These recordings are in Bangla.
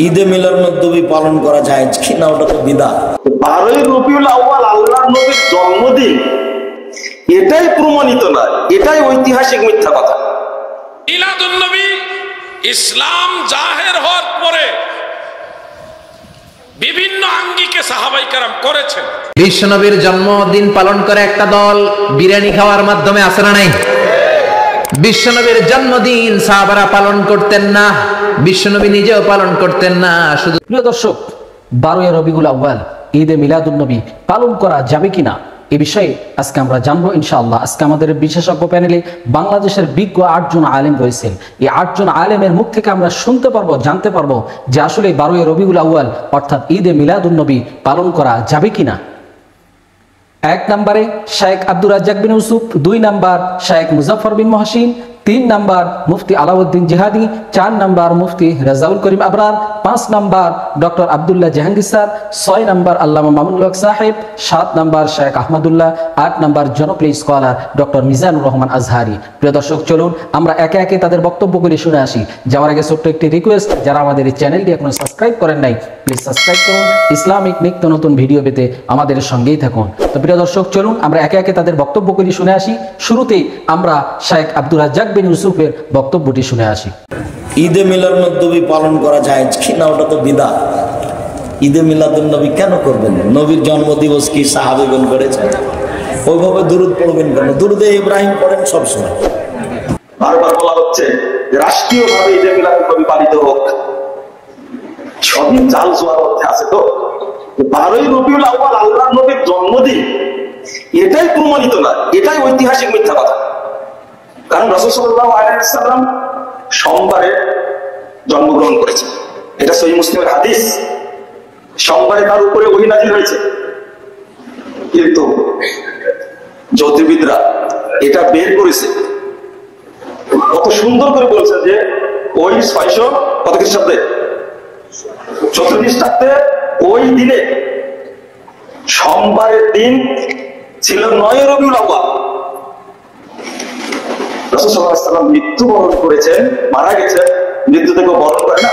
ঈদে মিলাদুন্নবী পালন করা যায় কিনা ওটা তো বিদআত। 12ই রবিউল আউয়াল আল্লাহর নবীর জন্মদিন, এটাই প্রমাণিত না, এটাই ঐতিহাসিক মিথ্যা কথা। মিলাদুন্নবী ইসলাম জাহের হওয়ার পরে বিভিন্ন আঙ্গিকে সাহাবায়ে কেরাম করেছেন। বিশ্বনবীর জন্মদিন পালন করে একটা দল বিরিয়ানি খাওয়ার মাধ্যমে আছে না নাই? বিশ্বনবীর জন্মদিন সাহাবারা পালন করতেন না, বিশ্বনবী নিজেও পালন করতেন না। শুধু প্রিয় দর্শক, 12ই রবিউল আউয়াল ঈদে মিলাদুন্নবী পালন করা যাবে কিনা এই বিষয়ে আজকে আমরা জানবো ইনশাআল্লাহ। আজকে আমাদের বিশেষজ্ঞ প্যানেলে বাংলাদেশের বিজ্ঞ 8 জন আলেম রয়েছেন। এই 8 জন আলেমের মুখ থেকে আমরা শুনতে পারবো, জানতে পারবো যে আসলে 12ই রবিউল আউয়াল অর্থাৎ ঈদে মিলাদুন্নবী পালন করা যাবে কিনা। 1 নম্বরে শেখ আব্দুর রাজ্জাক বিন ইউসুফ, 2 নম্বর শেখ মুজাফফর বিন মহসিন, 3 নম্বর মুফতি আলাউদ্দিন জিহাদি, 4 নম্বর মুফতি রাজাউল করিম আবরার, 5 নম্বর ডক্টর আব্দুল্লাহ জাহাঙ্গীর স্যার, 6 নম্বর আল্লামা মামুনুল হক সাহেব, 7 নম্বর শেখ আহমদুল্লাহ, 8 নম্বর জনপ্রিয় স্কলার ডক্টর মিজানুর রহমান আজহারি। প্রিয় দর্শক, চলুন আমরা একে একে তাদের বক্তব্যগুলি শুনে আসি। যাওয়ার আগে ছোট্ট একটি রিকোয়েস্ট, যারা আমাদের এই চ্যানেলটি এখনো সাবস্ক্রাইব করেন নাই প্লিজ সাবস্ক্রাইব করুন। ইসলামিক নিত্য নতুন ভিডিও পেতে আমাদের সঙ্গেই থাকুন। তো প্রিয় দর্শক, চলুন আমরা একে একে তাদের বক্তব্যগুলি শুনে আসি। শুরুতেই আমরা শেখ আব্দুর রাজ্জাক বিন ইউসুফের বক্তব্যটি শুনে আসি। ঈদে মিলাদুন্নবী পালন করা যায় কিনা ওটা তো বিদআত। ঈদে মিলাদুন্নবী কেন করবেন? নবীর জন্মদিবস কি সাহাবীগণ করেছেন? ওইভাবে দুরূদ পড়বেন কেন? দুরূদে ইব্রাহিম পড়েন সবসময়। বারবার বলা হচ্ছে রাষ্ট্রীয়ভাবে ঈদে মিলাদুন্নবী পালিত হোক, সবই জাল জোয়ার মধ্যে আছে। তো 12ই রবিউল আউয়াল আল্লাহর নবীর জন্মদিন, এটাই প্রমাণিত না, এটাই ঐতিহাসিক মিথ্যা কথা। কারণ রাসূল সাল্লাল্লাহু আলাইহি ওয়াসাল্লাম সোমবারে জন্মগ্রহণ করেছেন, এটা সহিহ মুসলিমের হাদিস। সোমবারে তার উপরে ওহী নাযিল হয়েছে, কিন্তু জ্যোতির্বিদরা এটা বের করেছে, কত সুন্দর করে বলছেন যে ওই 600 কত খ্রিস্টাব্দে 34 খ্রিস্টাব্দে ওই দিনে সোমবারের দিন ছিল 9 রবিউল আউয়াল। রাসূল সাল্লাল্লাহু আলাইহি ওয়াসাল্লাম মৃত্যুবরণ করেছেন, মারা গেছেন, মৃত্যু থেকে বরণ করে না,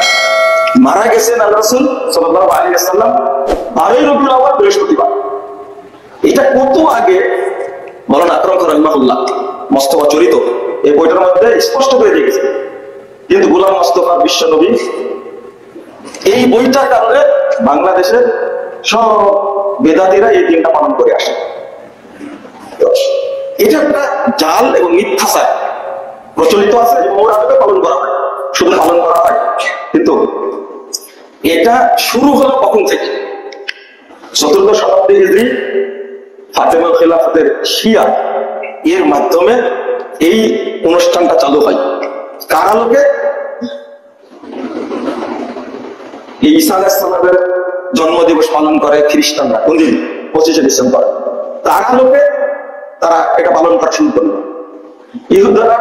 মারা গেছেন আল্লাহ রাসূল সাল্লাল্লাহু আলাইহি ওয়াসাল্লাম 12ই রবিউল আউয়াল বৃহস্পতিবার। এটা কত আগে মাওলানা আকরাম রাহিমাহুল্লাহ মোস্তফা চরিত এই বইটার মধ্যে স্পষ্ট করে দিয়েছে। কিন্তু গোলাম মোস্তফা বিশ্বনবী এই বইটার কারণে বাংলাদেশের সব বেদাতীরা এই দিনটা পালন করে আসে। এটা একটা জাল এবং মিথ্যাচার প্রচলিত আছে, মৌরাতে পালন করা হয়, শুধু পালন করা হয়। কিন্তু এটা শুরু হলো কখন থেকে? 14 শতাব্দী হিজরি ফাতেমা খিলাফতের শিয়া এর মাধ্যমে এই অনুষ্ঠানটা চালু হয়। কার আলোকে? ঈসা আলাইহিস সালামের জন্মদিবস পালন করে খ্রিস্টানরা কোন দিন? 25শে ডিসেম্বর। তার আলোকে তারা এটা পালন করা শুরু করলো। ইহুদারা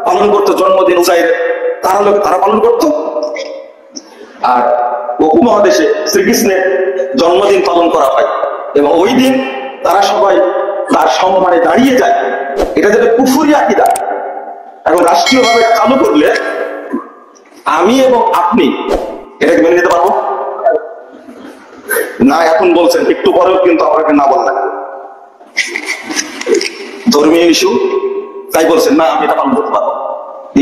পালন করতো জন্মদিন উজাইরের, তার আলোকে তারা পালন করতো। আর উপমহাদেশে শ্রীকৃষ্ণের জন্মদিন পালন করা হয় এবং ওই দিন তারা সবাই তার সম্মানে দাঁড়িয়ে যায়। এটা যেটা কুফরি আকীদা। এখন রাষ্ট্রীয়ভাবে চালু করলে আমি এবং আপনি এটাকে মেনে নিতে পারবো না? এখন বলছেন, একটু পরেও কিন্তু আপনাকে না বললেন ধর্মীয় ইস্যু, তাই বলছেন না আমি এটা পালন করতে পারবো।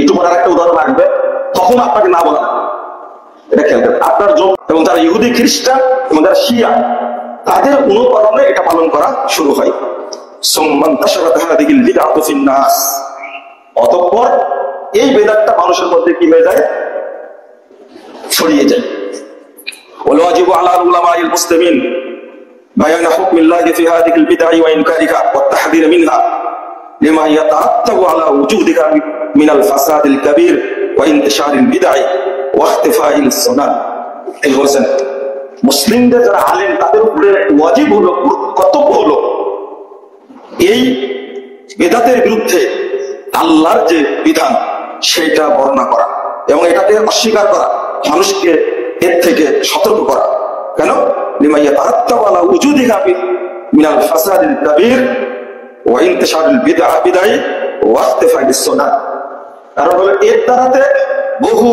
একটু পরে একটা উদাহরণ আসবে, তখন আপনাকে না বলা। এটা খেয়াল করেন, আপনার যোগ এবং যারা ইহুদি খ্রিস্টান এবং যারা শিয়া তাদের অনুকরণে এটা পালন করা শুরু হয়। অতঃপর এই বেদাতটা মানুষের মধ্যে কি হয়ে যায়? ছড়িয়ে যায়। والواجب على العلماء المسلمين بيان حكم الله في هذه البدع وإنكارها والتحذير منها لما يترتب على وجودها من الفساد الكبير وانتشار البدع واختفاء السنن। এই বলেন মুসলিমদের যারা আলেম তাদের উপরে ওয়াজিব হলো, কর্তব্য হলো এই বেদাতের বিরুদ্ধে আল্লাহর যে বিধান সেটা বর্ণনা করা এবং এটাকে অস্বীকার করা, মানুষকে এর থেকে সতর্ক করা। কেন? লিমাইয়া তারাত্তাবু আলা উজুদিহা মিনাল ফাসাদিল কাবীর ওয়া ইনতিশারিল বিদআ ওয়া ইখতিফাইস সুন্নাহ। কারণ হলো এর দ্বারাতে বহু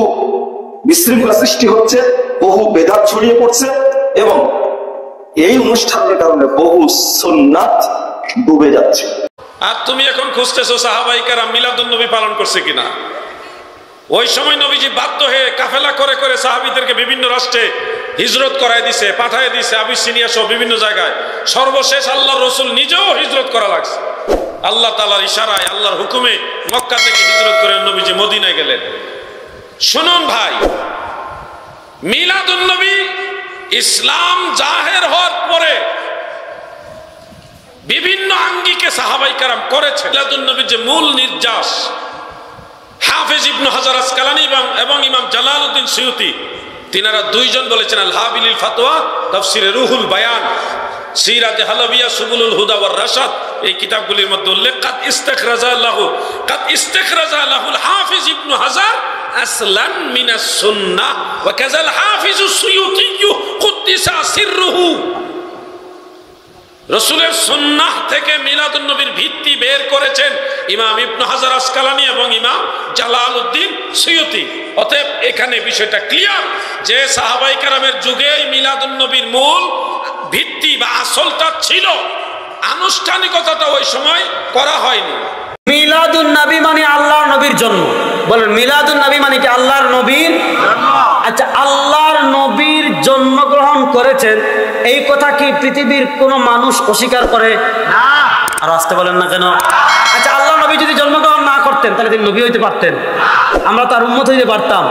বিশৃঙ্খলা সৃষ্টি হচ্ছে, বহু বেদাত ছড়িয়ে পড়ছে এবং এই অনুষ্ঠানের কারণে বহু সুন্নাত ডুবে যাচ্ছে। আর তুমি এখন খুঁজতেছো সাহাবায়ে কেরাম মিলাদুন নবী পালন করছে কিনা। ওই সময় নবীজি বাধ্য হয়ে কাফেলা করে করে সাহাবীদেরকে বিভিন্ন রাষ্ট্রে হিজরত করায় দিছে, পাঠায় দিছে, আবিসিনিয়া সহ বিভিন্ন জায়গায়। সর্বশেষ আল্লাহর রাসূল নিজেও হিজরত করা লাগছে। আল্লাহ তাআলার ইশারায়, আল্লাহর হুকুমে মক্কা থেকে হিজরত করে নবীজি মদিনায় গেলেন। শুনুন ভাই, মিলাদুন নবী ইসলাম জাহের হওয়ার পরে বিভিন্ন আঙ্গিকে সাহাবায়ে কেরাম করেছে। মিলাদুন নবীর যে মূল নির্যাস, হাফেজ ইবনে হাজার আসকালানী এবং ইমাম জালালউদ্দিন সুয়ুতি তিনারা দুইজন বলেছেন আল হাবিলিল ফাতওয়া, তাফসিরে রুহুল বায়ান, সিরাতে হালাবিয়া, সুবুলুল হুদা ওয়ার রাশাদ, এই কিতাবগুলির মধ্যে উল্লেখ কাদ ইস্তাখরাজা লাহুল হাফিজ ইবনে হাজার আসলান মিনাস সুন্নাহ ওয়া কাযাল হাফিজ সুয়ুতি কুদ্দিসা সিররুহু। রাসূলের সুন্নাহ থেকে মিলাদুন নবীর ভিত্তি বের করেছেন ইমাম ইবনে হাজার আসকালানী এবং ইমাম জালালউদ্দিন সুয়ুতি। অতএব এখানে বিষয়টা ক্লিয়ার যে সাহাবায়ে কেরামের যুগে মিলাদুন নবীর মূল ভিত্তি বা আসলটা ছিল, আনুষ্ঠানিকতাটা ওই সময় করা হয়নি। মিলাদুন নবী মানে আল্লাহর নবীর জন্ম। বলেন মিলাদুন নবী মানে কি? আল্লাহর নবীর জন্ম। আচ্ছা, আল্লাহর নবীর জন্মগ্রহণ করেছেন এই কথা কি পৃথিবীর কোন মানুষ অস্বীকার করে? না। আর আসতে বলেন না কেন? আচ্ছা, আল্লাহ নবী যদি জন্মগ্রহণ না করতেন তাহলে তিনি নবী হইতে পারতেন? আমরা তার উম্মত হইতে পারতাম?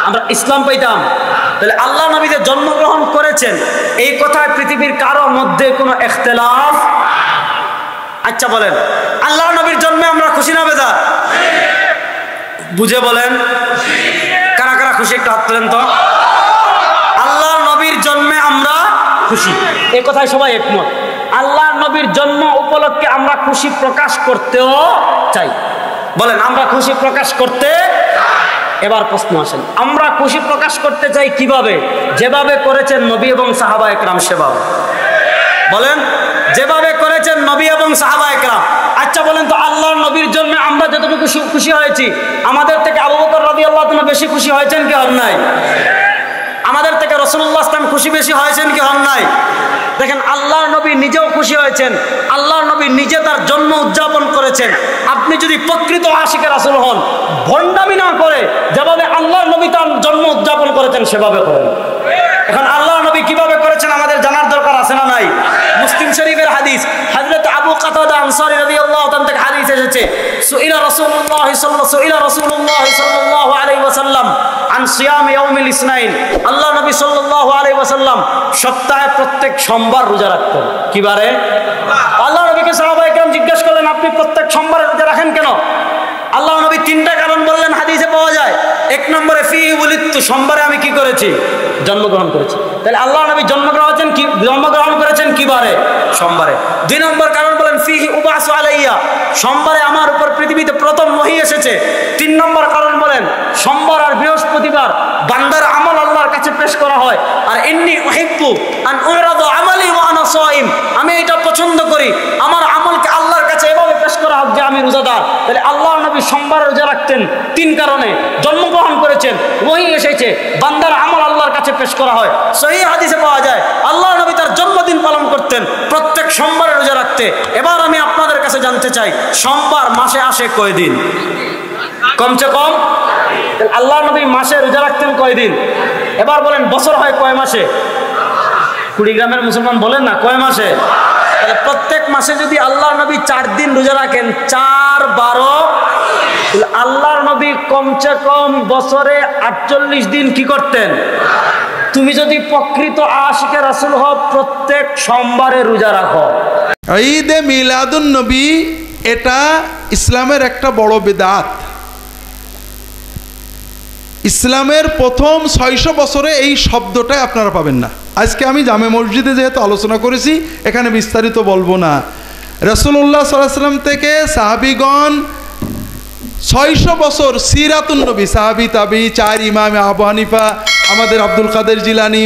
আমরা ইসলাম পাইতাম? তাহলে আল্লাহ নবী যে জন্মগ্রহণ করেছেন এই কথায় পৃথিবীর কারো মধ্যে কোনো ইখতিলাফ? আচ্ছা বলেন, আল্লাহ নবীর জন্মে আমরা খুশি না বেজার? বুঝে বলেন কারা কারা খুশি, একটু হাত তোলেন তো। আল্লাহ নবীর জন্মে আমরা খুশি, এই কথায় সবাই একমত। আল্লাহ নবীর জন্ম উপলক্ষে আমরা খুশি প্রকাশ করতেও চাই। বলেন আমরা খুশি প্রকাশ করতে। এবার প্রশ্ন আসেন, আমরা খুশি প্রকাশ করতে চাই কিভাবে? যেভাবে করেছেন নবী এবং সাহাবায়ে কেরাম সেভাবে। বলেন যেভাবে করেছেন নবী এবং সাহাবায়ে কেরাম। আচ্ছা বলেন তো, আল্লাহর নবীর জন্য আমরা যতটুকু খুশি হয়েছি, আমাদের থেকে আবু বকর রাদিয়াল্লাহু তাআলা বেশি খুশি হয়েছেন কি হন নাই? আমাদের থেকে রাসূলুল্লাহ সাল্লাল্লাহু আলাইহি ওয়াসাল্লাম খুশি বেশি হয়েছেন কি হন নাই? দেখেন, আল্লাহর নবী নিজেও খুশি হয়েছেন, আল্লাহর নবী নিজে তার জন্ম উদযাপন করেছেন। আপনি যদি প্রকৃত আশিকে রাসূল হন, ভণ্ডামি না করে যেভাবে আল্লাহর নবী তার জন্ম উদযাপন করেছেন সেভাবে করেন। এখন আল্লাহর নবী কিভাবে করেছেন আমাদের জানার দরকার আছে না নাই? মুসলিম শরীফের হাদিস, হযরত আবু কাতাদা আনসারী রাদিয়াল্লাহু তাআলা থেকে হাদিস এসেছে, সুইলা রাসূলুল্লাহ সাল্লাল্লাহু আলাইহি ওয়াসাল্লাম আন সিয়াম ইয়াউমিল ইসনাইন। আল্লাহ নবী সাল্লাল্লাহু আলাইহি ওয়াসাল্লাম সপ্তাহে প্রত্যেক সোমবার রোজা রাখতেন। কি বারে? আল্লাহ নবীকে সাহাবায়ে কেরাম জিজ্ঞাসা করলেন, আপনি প্রত্যেক সোমবারে রোজা রাখেন কেন? আল্লাহ নবী তিনটা কারণ বললেন, হাদিসে পাওয়া যায়। এক নম্বরে ফি উলিদতু, সোমবারে আমি কি করেছি? জন্মগ্রহণ করেছি। তাহলে আল্লাহ নবী জন্মগ্রহণ করেছেন কি বারে? সোমবারে। দুই নম্বর কারণ বলেন ফিহি উবাসু আলাইয়া, সোমবারে আমার উপর পৃথিবীতে প্রথম ওহী এসেছে। তিন নম্বর কারণ বলেন সোমবার আর বৃহস্পতিবার বান্দার আমল আল্লাহর কাছে পেশ করা হয়। আর ইন্নী উহিব্বু আন উরাদু আমালি ওয়া আনা সাইম, আমি এটা পছন্দ করি আমার আমলকে আল্লাহর কাছে এভাবে পেশ করা হোক যে আমি রোজাদার। তাহলে আল্লাহ নবী সোমবার রোজা রাখতেন তিন কারণে। জন্মগ্রহণ করেছেন, ওহী এসেছে, বান্দার আমল আল্লাহর কাছে পেশ করা হয়। সহিহ হাদিসে পাওয়া যায় আল্লাহ নবী তার জন্মদিন পালন করতেন, প্রত্যেক সোমবারে রোজা রাখতে। এবার আমি আপনাদের কাছে জানতে চাই, সোমবার মাসে আসে কয় দিন? কমসে কম। আল্লাহ নবী মাসে রোজা রাখতেন কয় দিন? এবার বলেন বছর হয় কয় মাসে? কুড়িগ্রামের মুসলমান বলেন না কয় মাসে? তাহলে প্রত্যেক মাসে যদি আল্লাহ নবী 4 দিন রোজা রাখেন, 4 12, আল্লাহর নবী কমসে কম বছরে 48 দিন কি করতেন? তুমি যদি প্রকৃত আশিকে রাসূল হও, প্রত্যেক সোমবারে রোজা রাখো। ঈদে মিলাদুন নবী এটা ইসলামের একটা বড় বিদআত। ইসলামের প্রথম 600 বছরে এই শব্দটাই আপনারা পাবেন না। আজকে আমি জামে মসজিদে যেহেতু আলোচনা করেছি, এখানে বিস্তারিত বলবো না। রাসূলুল্লাহ সাল্লাল্লাহু আলাইহি ওয়াসাল্লাম থেকে সাহাবীগণ 600 বছর সিরাতুন নবী, সাহাবী তাবি, 4 ইমাম আবু হানিফা, আমাদের আব্দুল কাদের জিলানী,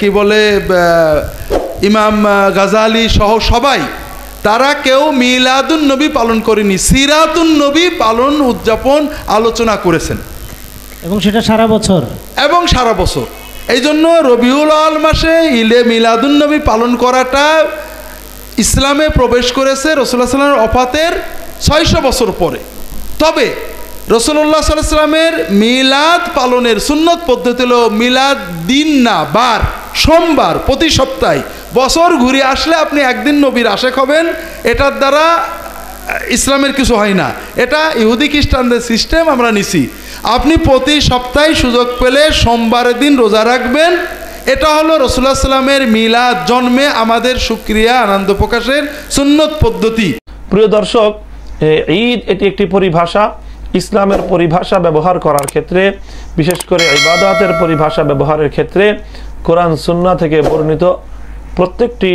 কি বলে ইমাম গাজালি সহ সবাই, তারা কেউ মিলাদুন নবী পালন করেনি, সিরাতুন নবী পালন উদযাপন আলোচনা করেছেন। এবং সেটা সারা বছর। এবং সারা বছর এই জন্য রবিউল আউয়াল মাসে ঈদে মিলাদুন্নবী পালন করাটা ইসলামে প্রবেশ করেছে রাসূলুল্লাহ সাল্লাল্লাহু আলাইহি ওয়াসাল্লামের ওফাতের 600 বছর পরে। তবে রাসূলুল্লাহ সাল্লাল্লাহু আলাইহি ওয়াসাল্লামের মিলাদ পালনের সুন্নত পদ্ধতি হলো মিলাদ দিন না বার, সোমবার প্রতি সপ্তাহে। বছর ঘুরে আসলে আপনি একদিন নবীর আশেক হবেন, এটার দ্বারা ইসলামের কিছু হয় না। এটা ইহুদি খ্রিস্টানদের সিস্টেম, আমরা নিছি। আপনি প্রতি সপ্তাহে সুযোগ পেলে সোমবারের দিন রোজা রাখবেন। এটা হলো রাসূলুল্লাহ সাল্লামের মিলাদ, জন্মে আমাদের শুকরিয়া আনন্দ প্রকাশের সুন্নত পদ্ধতি। প্রিয় দর্শক, ঈদ এটি একটি পরিভাষা। ইসলামের পরিভাষা ব্যবহার করার ক্ষেত্রে, বিশেষ করে ইবাদতের পরিভাষা ব্যবহারের ক্ষেত্রে কোরআন সুন্নাহ থেকে বর্ণিত প্রত্যেকটি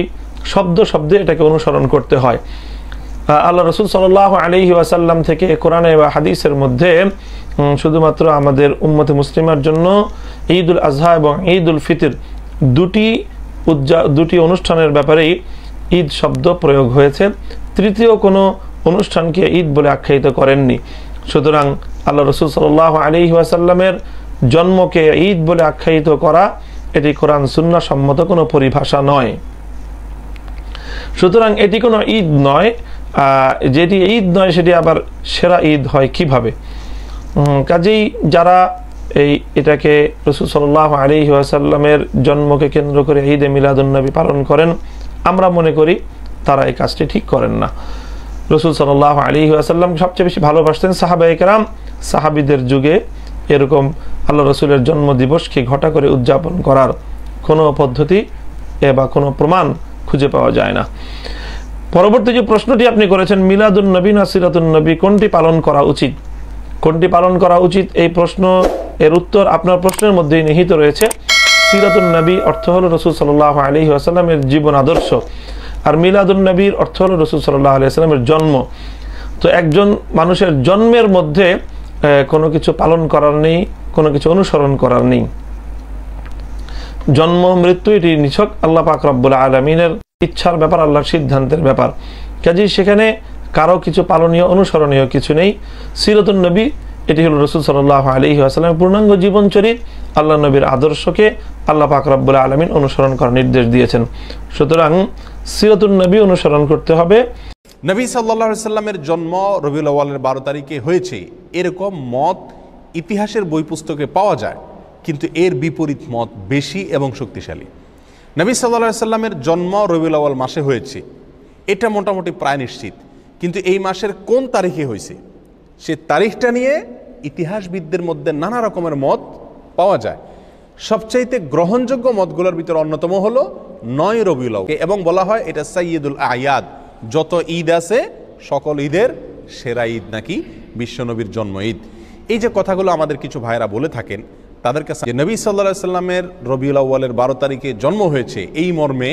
শব্দ শব্দে এটাকে অনুসরণ করতে হয়। আল্লাহ রাসূল সাল্লাল্লাহু আলাইহি ওয়াসাল্লাম থেকে কোরআনে বা হাদিসের মধ্যে শুধুমাত্র আমাদের উম্মতে মুসলিমার জন্য ঈদুল আজহা এবং ঈদুল ফিতর দুটি অনুষ্ঠানের ব্যাপারেই ঈদ শব্দ প্রয়োগ হয়েছে। তৃতীয় কোনো অনুষ্ঠানকে ঈদ বলে আখ্যায়িত করেননি। সুতরাং আল্লাহ রাসূল সাল্লাল্লাহু আলাইহি ওয়াসাল্লামের জন্মকে ঈদ বলে আখ্যায়িত করা এটি কোরআন সুন্নাহ সম্মত কোনো পরিভাষা নয়। সুতরাং এটি কোনো ঈদ নয়। যেটি ঈদ নয় সেটি আবার সেরা ঈদ হয় কিভাবে? কাজেই যারা এটাকে রাসূল সাল্লাল্লাহু আলাইহি ওয়াসাল্লামের জন্মকে কেন্দ্র করে ঈদে মিলাদুন্নবী পালন করেন, আমরা মনে করি তারা এই কাজটি ঠিক করেন না। রাসূল সাল্লাল্লাহু আলাইহি ওয়াসাল্লাম সবচেয়ে বেশি ভালোবাসতেন সাহাবায়ে কেরাম। সাহাবীদের যুগে এরকম আল্লাহ রাসূলের জন্মদিবসকে ঘটা করে উদযাপন করার কোনো পদ্ধতি বা কোনো প্রমাণ খুঁজে পাওয়া যায় না। পরবর্তী যে প্রশ্নটি আপনি করেছেন, মিলাদুন নবী না সিরাতুন নবী, কোনটি পালন করা উচিত, কোনটি পালন করা উচিত, এই প্রশ্ন এর উত্তর আপনার প্রশ্নের মধ্যেই নিহিত রয়েছে। সিরাতুন নবী অর্থ হলো রাসূল সাল্লাল্লাহু আলাইহি ওয়াসাল্লামের জীবন আদর্শ, আর মিলাদুন নবীর অর্থ হলো রাসূল সাল্লাল্লাহু আলাইহি ওয়াসাল্লামের জন্ম। তো একজন মানুষের জন্মের মধ্যে কোনো কিছু পালন করার নেই, কোনো কিছু অনুসরণ করার নেই। জন্ম মৃত্যু এটি নিছক আল্লাহ পাক রব্বুল আলামিনের ইচ্ছার ব্যাপার, আল্লাহর সিদ্ধান্তের ব্যাপার। কাজেই সেখানে কারো কিছু পালনীয় অনুসরণীয় কিছু নেই। সিরাতুন নবী এটি হলো রাসূল সাল্লাল্লাহু আলাইহি ওয়াসাল্লামের পূর্ণাঙ্গ জীবনচরিত। আল্লাহ নবীর আদর্শকে আল্লাহ পাক রব্বুল আলামিন অনুসরণ করার নির্দেশ দিয়েছেন। সুতরাং সিরাতুন নবী অনুসরণ করতে হবে। নবী সাল্লাল্লাহু আলাইহি সাল্লামের জন্ম রবিউল আউয়ালের 12 তারিখে হয়েছে, এরকম মত ইতিহাসের বই পুস্তকে পাওয়া যায়, কিন্তু এর বিপরীত মত বেশি এবং শক্তিশালী। নবী সাল্লাল্লাহু আলাইহি সাল্লামের জন্ম রবিউল আউয়াল মাসে হয়েছে, এটা মোটামুটি প্রায় নিশ্চিত, কিন্তু এই মাসের কোন তারিখে হয়েছে সে তারিখটা নিয়ে ইতিহাসবিদদের মধ্যে নানা রকমের মত পাওয়া যায়। সবচাইতে গ্রহণযোগ্য মতগুলোর ভিতরে অন্যতম হলো 9 রবিউল আউয়াল, এবং বলা হয় এটা সাইয়্যিদুল আয়াদ, যত ঈদ আছে সকল ঈদের সেরা ঈদ নাকি বিশ্বনবীর জন্ম ঈদ। এই যে কথাগুলো আমাদের কিছু ভাইরা বলে থাকেন, তাদের কাছে যে নবী সাল্লাল্লাহু আলাইহি সাল্লামের রবিউল আউয়ালের 12 তারিখে জন্ম হয়েছে এই মর্মে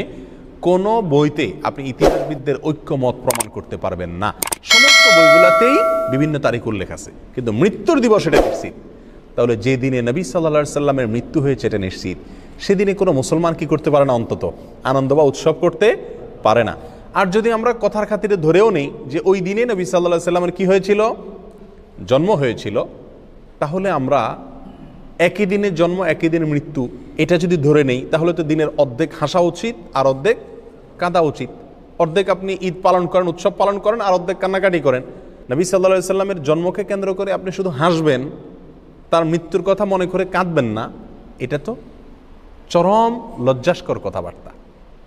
কোনো বইতে আপনি ইতিহাসবিদদের ঐক্যমত প্রমাণ করতে পারবেন না। সমস্ত বইগুলোতেই বিভিন্ন তারিখ উল্লেখ আছে, কিন্তু মৃত্যুর দিবস এটা নিশ্চিত। তাহলে যে দিনে নবী সাল্লাল্লাহু আলাইহি সাল্লামের মৃত্যু হয়েছে এটা নিশ্চিত, সেদিনে কোনো মুসলমান কি করতে পারে না, অন্তত আনন্দ বা উৎসব করতে পারে না। আর যদি আমরা কথার খাতিরে ধরেও নেই যে ওই দিনে নবী সাল্লাল্লাহু আলাইহি সাল্লামের কি হয়েছিল, জন্ম হয়েছিল, তাহলে আমরা একই দিনে জন্ম একই দিনে মৃত্যু এটা যদি ধরে নেই, তাহলে তো দিনের অর্ধেক হাসা উচিত আর অর্ধেক কাঁদা উচিত। অর্ধেক আপনি ঈদ পালন করেন, উৎসব পালন করেন, আর অর্ধেক কান্নাকাটি করেন। নবী সাল্লাল্লাহু আলাইহি সাল্লামের জন্মকে কেন্দ্র করে আপনি শুধু হাসবেন, তার মৃত্যুর কথা মনে করে কাঁদবেন না, এটা তো চরম লজ্জাস্কর কথাবার্তা,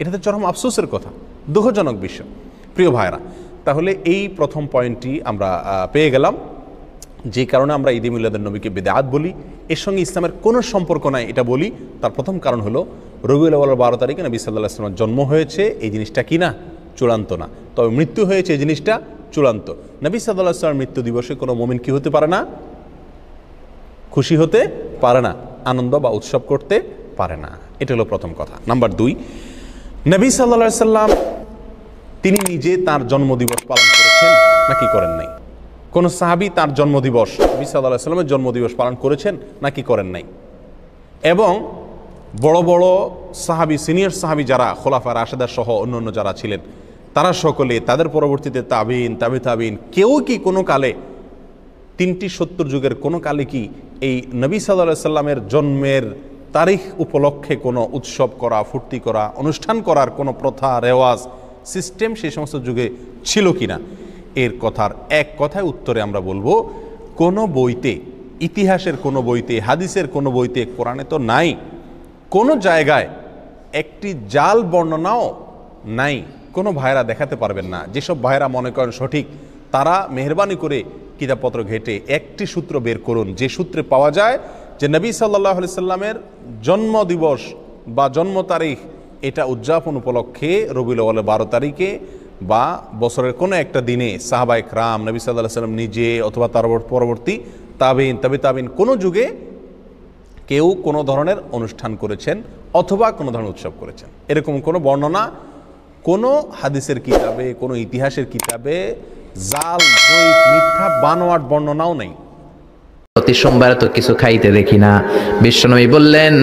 এটা তো চরম আফসোসের কথা, দুঃখজনক বিষয়। প্রিয় ভাইরা, তাহলে এই প্রথম পয়েন্টটি আমরা পেয়ে গেলাম, যে কারণে আমরা ঈদে মিলাদুন নবীকে বিদআত বলি, এর সঙ্গে ইসলামের কোনো সম্পর্ক নাই এটা বলি। তার প্রথম কারণ হলো রবিউল আউয়ালের 12 তারিখে নবী সাল্লাল্লাহু আলাইহি ওয়াসাল্লামের জন্ম হয়েছে, এই জিনিসটা কি না, চূড়ান্ত না। তবে মৃত্যু হয়েছে এই জিনিসটা চূড়ান্ত। নবী সাল্লাল্লাহু আলাইহি ওয়াসাল্লামের মৃত্যু দিবসে কোনো মুমিন কি হতে পারে না, খুশি হতে পারে না, আনন্দ বা উৎসব করতে পারে না। এটা হলো প্রথম কথা। নাম্বার 2, নবী সাল্লাল্লাহু আলাইহি ওয়াসাল্লাম তিনি নিজে তার জন্মদিবস পালন করেছেন নাকি করেন নাই? কোন সাহাবী তার জন্মদিবস, নবী সাল্লাল্লাহু আলাইহি ওয়াসাল্লামের জন্মদিবস পালন করেছেন নাকি করেন নাই? এবং বড় বড় সাহাবী, সিনিয়র সাহাবী যারা খোলাফা রাশেদা সহ অন্যান্য যারা ছিলেন, তারা সকলে, তাদের পরবর্তীতে তাবিন, তাবিন, কেউ কি কোনো কালে 3টি 70 যুগের কোনো কালে কি এই নবী সাল্লাল্লাহু আলাইহি ওয়াসাল্লামের জন্মের তারিখ উপলক্ষে কোনো উৎসব করা, ফুর্তি করা, অনুষ্ঠান করার কোনো প্রথা, রেওয়াজ, সিস্টেম সেই সমস্ত যুগে ছিল কিনা, এর কথার এক কথায় উত্তরে আমরা বলবো কোনো বইতে, ইতিহাসের কোনো বইতে, হাদিসের কোনো বইতে, কোরআনে তো নাই, কোনো জায়গায় একটি জাল বর্ণনাও নাই। কোনো ভাইরা দেখাতে পারবেন না। যেসব ভাইরা মনে করেন সঠিক, তারা মেহরবানি করে কিতাবপত্র ঘেটে একটি সূত্র বের করুন, যে সূত্রে পাওয়া যায় যে নবী সাল্লাল্লাহু আলাইহি সাল্লামের জন্মদিবস বা জন্ম তারিখ এটা উদযাপন উপলক্ষে রবিউল আউয়ালের 12 তারিখে বা বছরের কোনো একটা দিনে সাহাবায়ে কেরাম, নবী সাল্লাল্লাহু আলাইহি সাল্লাম নিজে অথবা তার পরবর্তী তাবিন, কোনো যুগে কেউ কোনো ধরনের অনুষ্ঠান করেছেন অথবা কোনো ধরনের উৎসব করেছেন, এরকম কোনো বর্ণনা কোনো হাদিসের কিতাবে, কোনো ইতিহাসের কিতাবে জাল, জয়ীফ, মিথ্যা, বানোয়াট বর্ণনাও নেই। প্রতি সোমবারে তো কিছু খাইতে দেখি না। বিশ্বনবী বললেন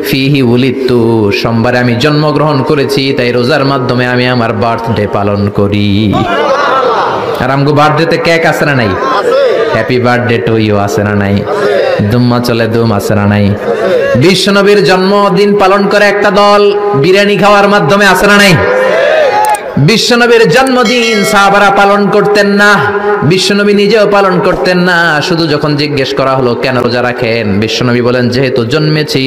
ফিহি উলিদতু, সোমবারে আমি জন্মগ্রহণ করেছি, তাই রোজার মাধ্যমে আমি আমার বার্থডে পালন করি। আর আমগো বার্থডেতে কেক আছে না নাই? হ্যাপি বার্থডে টু ইউ আছে না নাই? দুম্মা চলে দুম আছে না নাই? বিশ্বনবীর জন্মদিন পালন করে একটা দল বিরিয়ানি খাওয়ার মাধ্যমে আছে না নাই? বিশ্বনবীর জন্মদিন সাহাবারা পালন করতেন না, বিশ্বনবী নিজেও পালন করতেন না। শুধু যখন জিজ্ঞেস করা হলো কেন রোজা রাখেন, বিশ্বনবী বলেন যেহেতু জন্মেছি,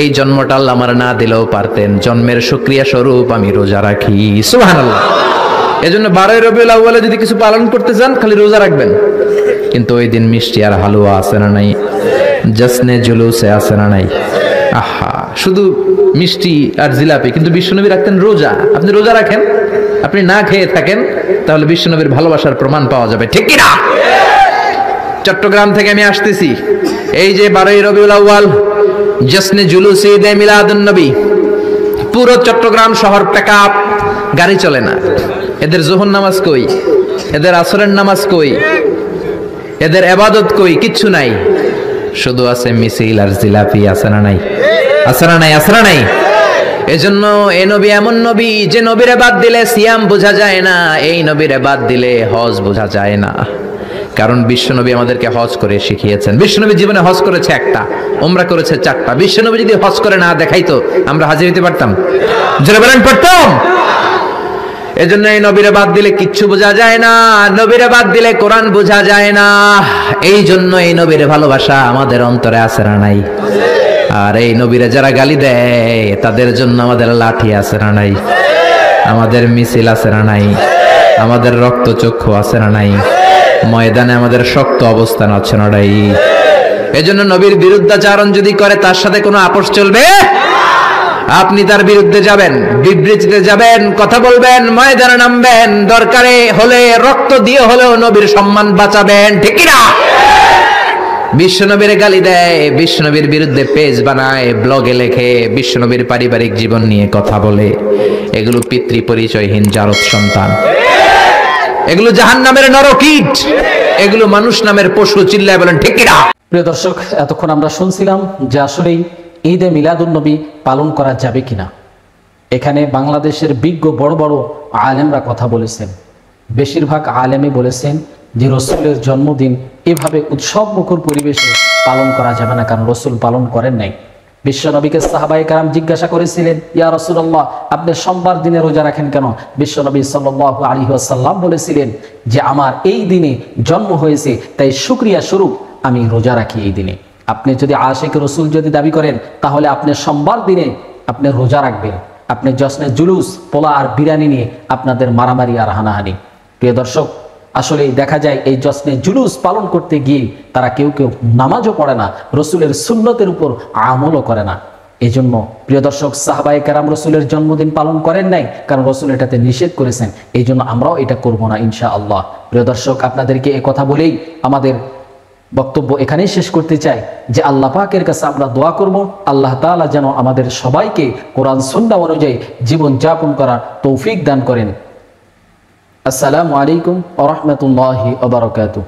এই জন্মটা আল্লাহ আমার না দিলেও পারতেন, জন্মের শুকরিয়া স্বরূপ আমি রোজা রাখি। সুবহানাল্লাহ। এজন্য 12 রবিউল আউয়ালে যদি কিছু পালন করতে চান খালি রোজা রাখবেন, কিন্তু ওই দিন মিষ্টি আর হালুয়া আছে না নাই? জশ্নে জুলুসে আছে না নাই? আহা, শুধু মিষ্টি আর জিলাপি, কিন্তু বিশ্বনবী রাখতেন রোজা। আপনি রোজা রাখেন, আপনি না খেয়ে থাকেন, তাহলে বিশ্বনবীর ভালোবাসার প্রমাণ পাওয়া যাবে, ঠিক কি না? চট্টগ্রাম থেকে আমি আসতেছি, এই যে 12 রবিউল আউয়াল জশ্নে জুলুস ঈদে মিলাদুন নবী, পুরো চট্টগ্রাম শহর প্যাকআপ, গাড়ি চলে না। এদের যোহর নামাজ কই, এদের আসরের নামাজ কই, এদের ইবাদত কই? কিচ্ছু নাই, শুধু আছে মিছিল আর জিলাপি। আছে না নাই? আছে না নাই? আছে না নাই? এজন্য এই নবী এমন নবী যে নবীরে বাদ দিলে সিয়াম বোঝা যায় না, এই নবীরে বাদ দিলে হজ বোঝা যায় না। কারণ বিশ্বনবী আমাদেরকে হজ করে শিখিয়েছেন। বিশ্বনবী জীবনে হজ করেছে একটা, উমরা করেছে 4টা। বিশ্বনবী যদি হজ করে না দেখাইতো, আমরা হাজির হইতে পারতাম? জোরে বলেন, পারতাম? এজন্য এই নবীরে বাদ দিলে কিচ্ছু বোঝা যায় না, নবীরে বাদ দিলে কোরআন বোঝা যায় না। এই জন্য এই নবীর ভালোবাসা আমাদের অন্তরে আছে না নাই? আর এই নবীরে যারা গালি দেয় তাদের জন্য আমাদের লাঠি আছে না নাই? আমাদের মিছিল আছে না নাই? আমাদের রক্তচক্ষু আছে না নাই? ময়দানে আমাদের শক্ত অবস্থান আছে না নাই? এজন্য নবীর বিরুদ্ধাচারণ যদি করে তার সাথে কোনো আপোষ চলবে? আপনি তার বিরুদ্ধে যাবেন, বিবৃতিতে যাবেন, কথা বলবেন, ময়দানে নামবেন, দরকারে হলে রক্ত দিয়ে হলেও নবীর সম্মান বাঁচাবেন, ঠিক কি না? বিশ্বনবীর গালি দেয়, বিশ্বনবীর বিরুদ্ধে পেজ বানায়, ব্লগে লেখে, বিশ্বনবীর পারিবারিক জীবন নিয়ে কথা বলে, এগুলো পিতৃ পরিচয়হীন জারদ সন্তান, এগুলো জাহান্নামের নরকীট, এগুলো মানুষ নামের পশু। চিল্লায় বলেন ঠিক কি না? প্রিয় দর্শক, এতক্ষণ আমরা শুনছিলাম যে আসলেই ঈদে মিলাদুন নবী পালন করা যাবে কিনা। এখানে বাংলাদেশের বিজ্ঞ বড় বড় আলেমরা কথা বলেছেন। বেশিরভাগ আলেমই বলেছেন যে রসুলের জন্মদিন এভাবে উৎসব মুখর পরিবেশে পালন করা যাবে না, কারণ রসুল পালন করেন নাই। বিশ্বনবীকে সাহাবায়ে কেরাম জিজ্ঞাসা করেছিলেন, ইয়া রাসূলুল্লাহ, আপনি সোমবার দিনে রোজা রাখেন কেন? বিশ্বনবী সাল্লাল্লাহু আলাইহি ওয়াসাল্লাম বলেছিলেন যে আমার এই দিনে জন্ম হয়েছে, তাই শুকরিয়া স্বরূপ আমি রোজা রাখি এই দিনে। আপনি যদি আশিক রসুল যদি দাবি করেন, তাহলে আপনি সোমবার দিনে আপনি রোজা রাখবেন, আপনি জশ্নে জুলুস, পোলা আর বিরিয়ানি নিয়ে আপনাদের মারামারি আর হানাহানি। প্রিয় দর্শক, আসলে দেখা যায় এই জশ্নে জুলুস পালন করতে গিয়ে তারা কেউ কেউ নামাজও পড়ে না, রসুলের সুন্নতের উপর আমলও করে না। এই জন্য প্রিয় দর্শক, সাহাবায়ে কেরাম রসুলের জন্মদিন পালন করেন নাই, কারণ রসুল এটাতে নিষেধ করেছেন। এই জন্য আমরাও এটা করব না ইনশাআল্লাহ। প্রিয় দর্শক, আপনাদেরকে এই কথা বলেই আমাদের বক্তব্য এখানেই শেষ করতে চাই যে আল্লাহ পাকের কাছে আমরা দোয়া করব, আল্লাহ তাআলা যেন আমাদের সবাইকে কোরআন সুন্নাহ অনুযায়ী জীবন যাপন করার তৌফিক দান করেন। আসসালামু আলাইকুম ওয়া রাহমাতুল্লাহি ওয়া বারাকাতুহু।